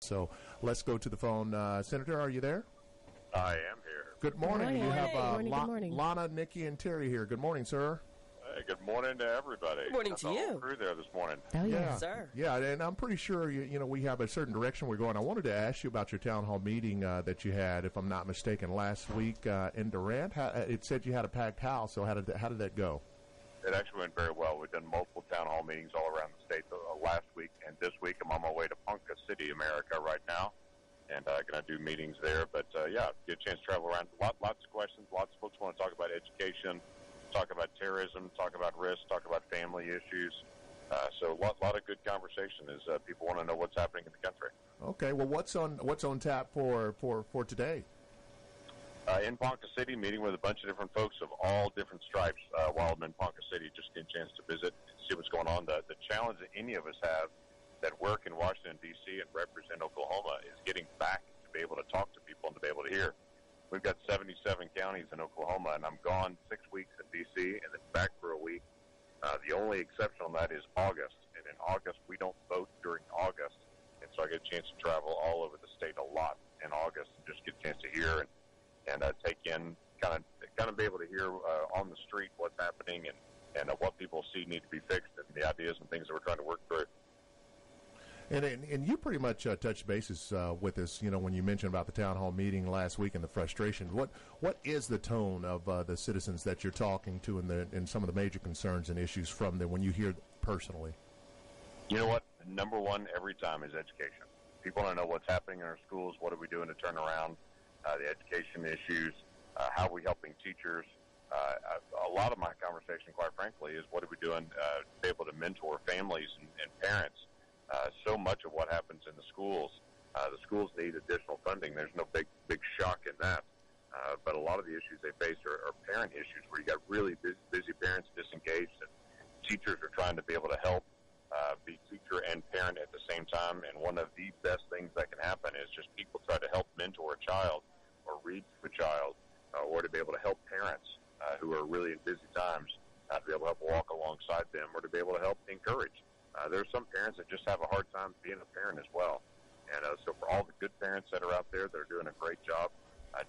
So let's go to the phone. Senator, are you there? I am here. Good morning. Good morning. You have Good morning. Lana, Nikki, and Terry here. Good morning, sir. Good morning to everybody. Good morning to you. Crew there this morning. Oh, yeah, sir. Yeah, and I'm pretty sure we have a certain direction we're going. I wanted to ask you about your town hall meeting that you had, if I'm not mistaken, last week in Durant. It said you had a packed house. So how did that go? It actually went very well. We've done multiple town hall meetings all around the state last week and this week. I'm on my way to Ponca City, America, right now, and going to do meetings there. But get a chance to travel around. Lots of questions. Lots of folks want to talk about education, talk about terrorism, talk about risk, talk about family issues. So a lot of good conversation as people want to know what's happening in the country. Okay, well, what's on tap for today? In Ponca City, meeting with a bunch of different folks of all different stripes while I'm in Ponca City, just getting a chance to visit and see what's going on. The challenge that any of us have that work in Washington, D.C. and represent Oklahoma is getting back to be able to talk to people and to be able to hear. We've got 77 counties in Oklahoma, and I'm gone 6 weeks in D.C. and then back for a week. The only exception on that is August, and in August we don't vote during August, and so I get a chance to travel all over the state a lot in August and just get a chance to hear and take in, kind of be able to hear on the street what's happening and what people see need to be fixed and the ideas and things that we're trying to work through. And you pretty much touched bases with us, when you mentioned about the town hall meeting last week and the frustration. What is the tone of the citizens that you're talking to and some of the major concerns and issues from them when you hear personally? You know what? Number one every time is education. People want to know what's happening in our schools. What are we doing to turn around the education issues? How are we helping teachers? A lot of my conversation, quite frankly, is what are we doing to be able to mentor families and parents? So much of what happens in the schools need additional funding. There's no big shock in that. But a lot of the issues they face are parent issues where you got really busy parents disengaged, and teachers are trying to be able to help be teacher and parent at the same time. And one of the best things that can happen is just people try to help mentor a child or read to a child or to be able to help parents who are really in busy times to be able to help walk alongside them or to be able to help encourage. There are some parents that just have a hard time being a parent as well. And so for all the good parents that are out there that are doing a great job,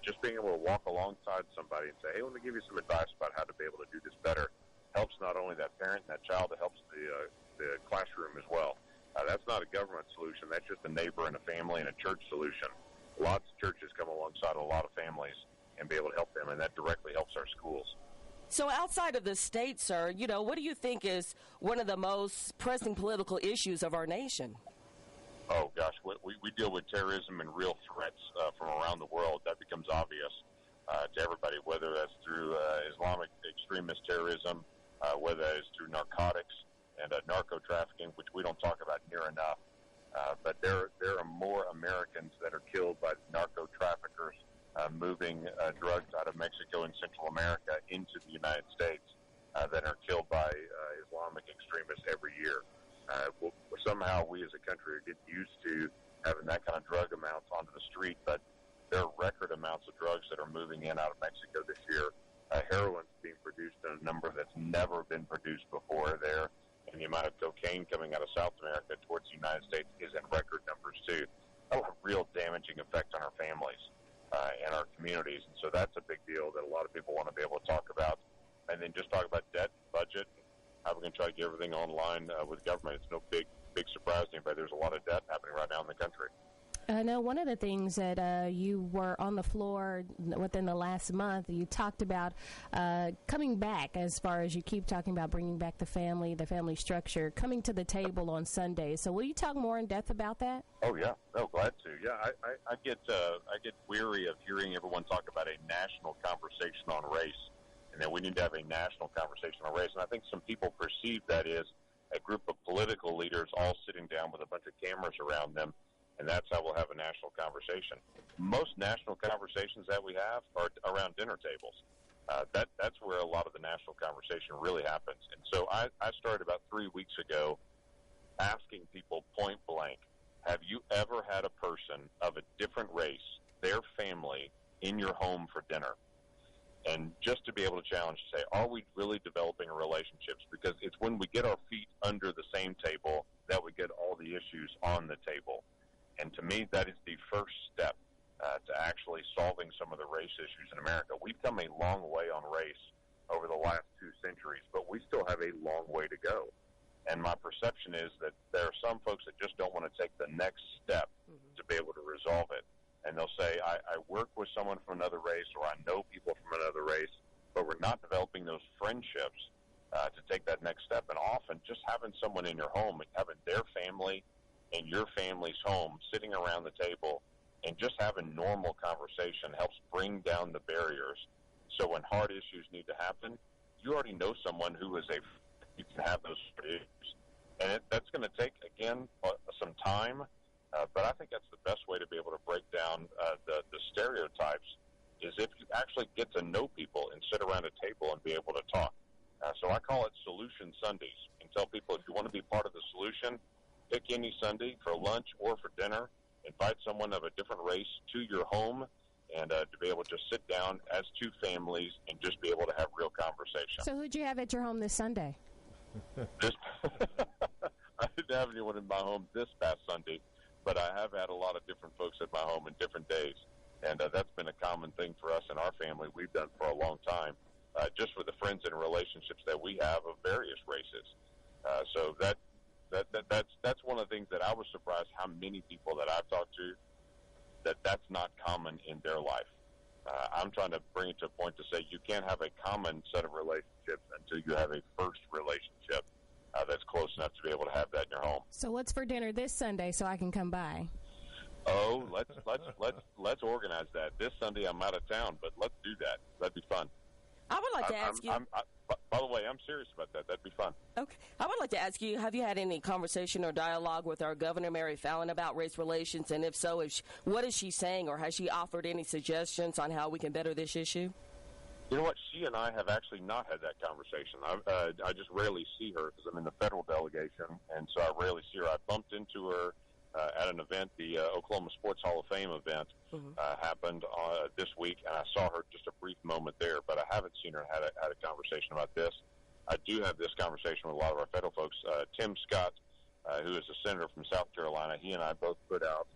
just being able to walk alongside somebody and say, hey, let me give you some advice about how to be able to do this better, helps not only that parent and that child, it helps the classroom as well. That's not a government solution. That's just a neighbor and a family and a church solution. Lots of churches come alongside a lot of families and be able to help them, and that directly helps our schools. So outside of the state, sir, what do you think is one of the most pressing political issues of our nation? Oh, gosh, we deal with terrorism and real threats from around the world. That becomes obvious to everybody, whether that's through Islamic extremist terrorism, whether that is through narcotics and narco-trafficking, which we don't talk about near enough. But there are more Americans that are killed by narco-traffickers moving drugs out of Mexico and Central America into the United States that are killed by Islamic extremists every year. Somehow we as a country are getting used to having that kind of drug amounts onto the street, but there are record amounts of drugs that are moving in out of Mexico this year. Heroin's being produced in a number that's never been produced before there, and the amount of cocaine coming out of South America towards the United States is in record numbers too. That'll have a real damaging effect on our families and our communities, and so that's a big deal that a lot of people want to be able to talk about. And then just talk about debt, budget, how we're going to try to get everything online with government. It's no big surprise to anybody. There's a lot of debt happening right now in the country. I know one of the things that you were on the floor within the last month, you talked about coming back, as far as you keep talking about bringing back the family structure, coming to the table on Sundays. So will you talk more in depth about that? Oh, yeah. No, glad to. Yeah, I get weary of hearing everyone talk about a national conversation on race, and that we need to have a national conversation on race. And I think some people perceive that as a group of political leaders all sitting down with a bunch of cameras around them, and that's how we'll have a national conversation. Most national conversations that we have are around dinner tables. That's where a lot of the national conversation really happens. And so I started about 3 weeks ago asking people point blank, have you ever had a person of a different race, their family, in your home for dinner? And just to be able to challenge, to say, are we really developing relationships? Because it's when we get our feet under the same table that we get all the issues on the table. And to me, that is the first step to actually solving some of the race issues in America. We've come a long way on race over the last 2 centuries, but we still have a long way to go. And my perception is that there are some folks that just don't want to take the next step to be able to resolve it. And they'll say, I work with someone from another race, or I know people from another race, but we're not developing those friendships to take that next step. And often just having someone in your home, having their family and your family's home sitting around the table and just having normal conversation helps bring down the barriers. So when hard issues need to happen, you already know someone who is you can have those issues. And that's going to take, again, some time, but I think that's the best way to be able to break down the stereotypes is if you actually get to know people and sit around a table and be able to talk. So I call it Solution Sundays, and tell people if you want to be part of the solution, pick any Sunday for lunch or for dinner, invite someone of a different race to your home, and to be able to just sit down as 2 families and just be able to have real conversation. So who'd you have at your home this Sunday? I didn't have anyone in my home this past Sunday, but I have had a lot of different folks at my home in different days, and that's been a common thing for us in our family we've done for a long time, just for the friends and relationships that we have of various races. So that's one of the things that I was surprised how many people that I've talked to that's not common in their life. I'm trying to bring it to a point to say you can't have a common set of relationships until you have a first relationship that's close enough to be able to have that in your home. So what's for dinner this Sunday so I can come by? Oh, let's organize that. This Sunday I'm out of town, but let's do that. That'd be fun. I would like to ask you. By the way, I'm serious about that. That'd be fun. Okay. I would like to ask you, have you had any conversation or dialogue with our Governor, Mary Fallin, about race relations? And if so, what is she saying, or has she offered any suggestions on how we can better this issue? You know what? She and I have actually not had that conversation. I just rarely see her because I'm in the federal delegation, and so I rarely see her. I bumped into her at an event, the Oklahoma Sports Hall of Fame event happened this week, and I saw her just a brief moment there, but I haven't seen her had a conversation about this. I do have this conversation with a lot of our federal folks. Tim Scott, who is a senator from South Carolina, he and I both put out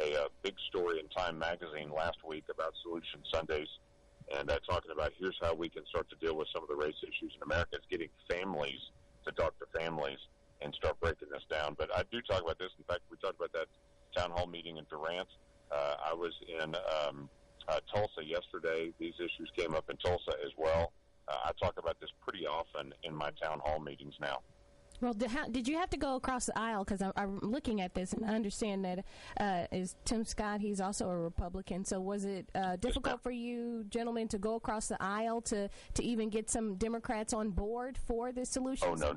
a big story in Time magazine last week about Solution Sundays, and talking about here's how we can start to deal with some of the race issues in America. It's getting families to talk to families and start breaking this down. But I do talk about this. In fact, we talked about that town hall meeting in Durant. I was in Tulsa yesterday. These issues came up in Tulsa as well. I talk about this pretty often in my town hall meetings now. Well, did you have to go across the aisle? Because I'm looking at this, and I understand that is Tim Scott. He's also a Republican. So was it difficult for you gentlemen to go across the aisle to even get some Democrats on board for this solution? Oh, no,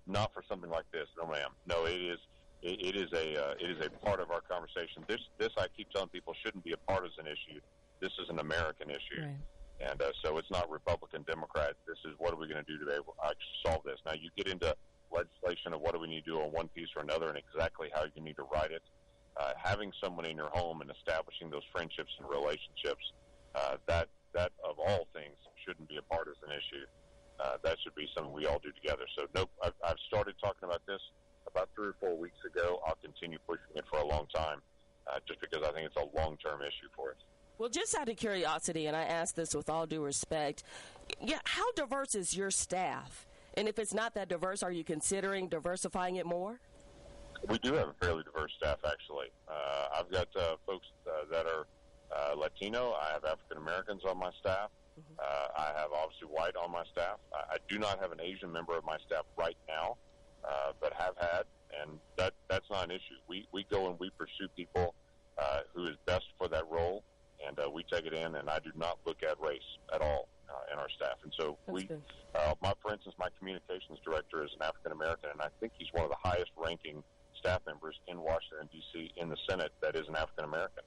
not for something like this. No, ma'am. No, it is a part of our conversation. This I keep telling people shouldn't be a partisan issue. This is an American issue. Right. And so it's not Republican, Democrat. This is what are we going to do to be able to solve this. Now, you get into legislation of what do we need to do on one piece or another and exactly how you need to write it. Having someone in your home and establishing those friendships and relationships, that of all things shouldn't be a partisan issue. That should be something we all do together. So, nope, I've started talking about this about 3 or 4 weeks ago. I'll continue pushing it for a long time just because I think it's a long-term issue for us. Well, just out of curiosity, and I ask this with all due respect, how diverse is your staff? And if it's not that diverse, are you considering diversifying it more? We do have a fairly diverse staff, actually. I've got folks that are Latino. I have African Americans on my staff. I have obviously white on my staff. I do not have an Asian member of my staff right now, but have had, and that's not an issue. We go and we pursue people who is best for that role. And we take it in, and I do not look at race at all in our staff. And so for instance, my communications director is an African-American, and I think he's one of the highest-ranking staff members in Washington, D.C., in the Senate that is an African-American.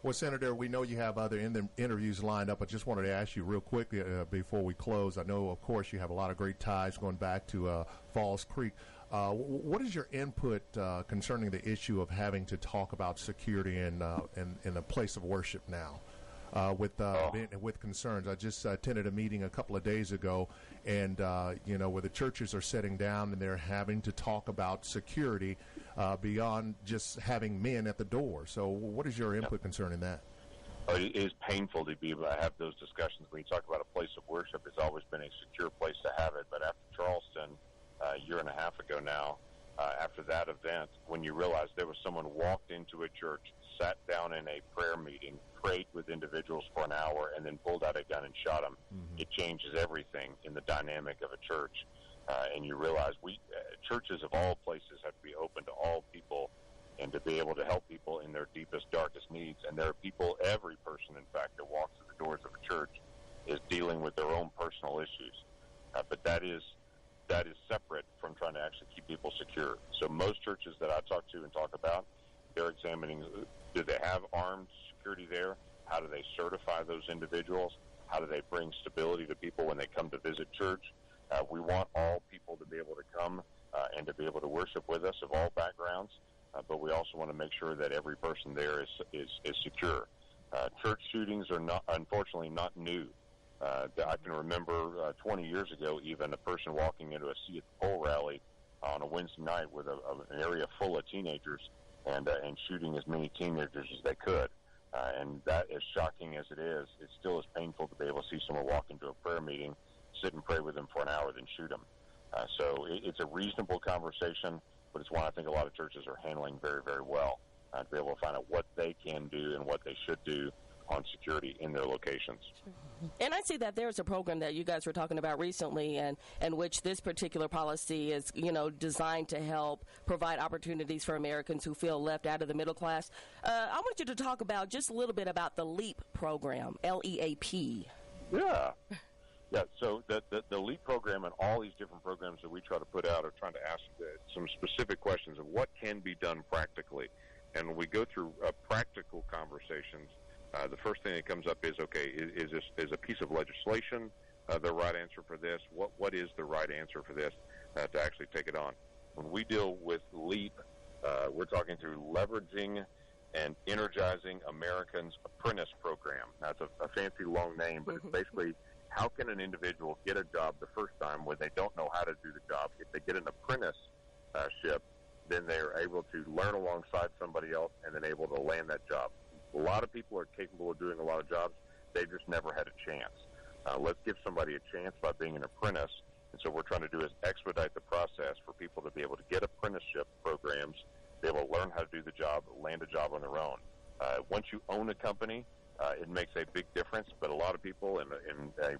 Well, Senator, we know you have other interviews lined up. I just wanted to ask you real quickly before we close. I know, of course, you have a lot of great ties going back to Falls Creek. What is your input concerning the issue of having to talk about security in a place of worship now? with concerns. I just attended a meeting a couple of days ago, and where the churches are sitting down and they're having to talk about security beyond just having men at the door. So, what is your input concerning that? It is painful to be able to have those discussions. When you talk about a place of worship, it's always been a secure place to have it. But after Charleston, a year and a half ago now, after that event, when you realize there was someone walked into a church, sat down in a prayer meeting, prayed with individuals for an hour, and then pulled out a gun and shot them, it changes everything in the dynamic of a church. And you realize churches of all places have to be open to all people and to be able to help people in their deepest, darkest needs. And there are people, every person, in fact, that walks through the doors of a church is dealing with their own personal issues. But that is separate from trying to actually keep people secure. So most churches that I talk to and talk about, they're examining, do they have armed security there? How do they certify those individuals? How do they bring stability to people when they come to visit church? We want all people to be able to come and to be able to worship with us of all backgrounds, but we also want to make sure that every person there is secure. Church shootings are unfortunately not new. I can remember 20 years ago even a person walking into a See at the Pole rally on a Wednesday night with an area full of teenagers and shooting as many teenagers as they could. And that, as shocking as it is, it still is painful to be able to see someone walk into a prayer meeting, sit and pray with them for an hour, then shoot them. So it's a reasonable conversation, but it's one I think a lot of churches are handling very, very well to be able to find out what they can do and what they should do on security in their locations. And I see that there's a program that you guys were talking about recently and which this particular policy is, designed to help provide opportunities for Americans who feel left out of the middle class. I want you to talk about just a little bit about the LEAP program, LEAP. Yeah. Yeah, so the LEAP program and all these different programs that we try to put out are trying to ask some specific questions of what can be done practically. And when we go through practical conversations, the first thing that comes up is, okay, is a piece of legislation the right answer for this? What is the right answer for this to actually take it on? When we deal with LEAP, we're talking through leveraging and energizing Americans Apprentice Program. Now, it's a fancy long name, but it's basically how can an individual get a job the first time when they don't know how to do the job? If they get an apprenticeship, then they're able to learn alongside somebody else and then able to land that job. A lot of people are capable of doing a lot of jobs. They've just never had a chance. Let's give somebody a chance by being an apprentice. And so what we're trying to do is expedite the process for people to be able to get apprenticeship programs, be able to learn how to do the job, land a job on their own. Once you own a company, it makes a big difference. But a lot of people,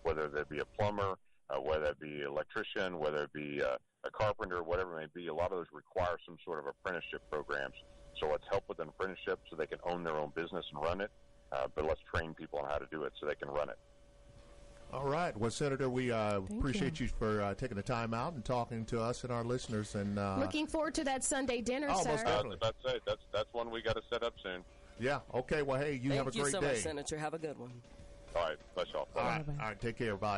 whether they be a plumber, whether it be an electrician, whether it be a carpenter, whatever it may be, a lot of those require some sort of apprenticeship programs. So let's help with an apprenticeship so they can own their own business and run it, but let's train people on how to do it so they can run it. All right. Well, Senator, we appreciate you for taking the time out and talking to us and our listeners. And looking forward to that Sunday dinner, sir. Most definitely. That's one we got to set up soon. Yeah. Okay. Well, hey, you have a great day. Thank you so much, Senator. Have a good one. All right. Bless y'all. Bye. All right. Take care. Bye.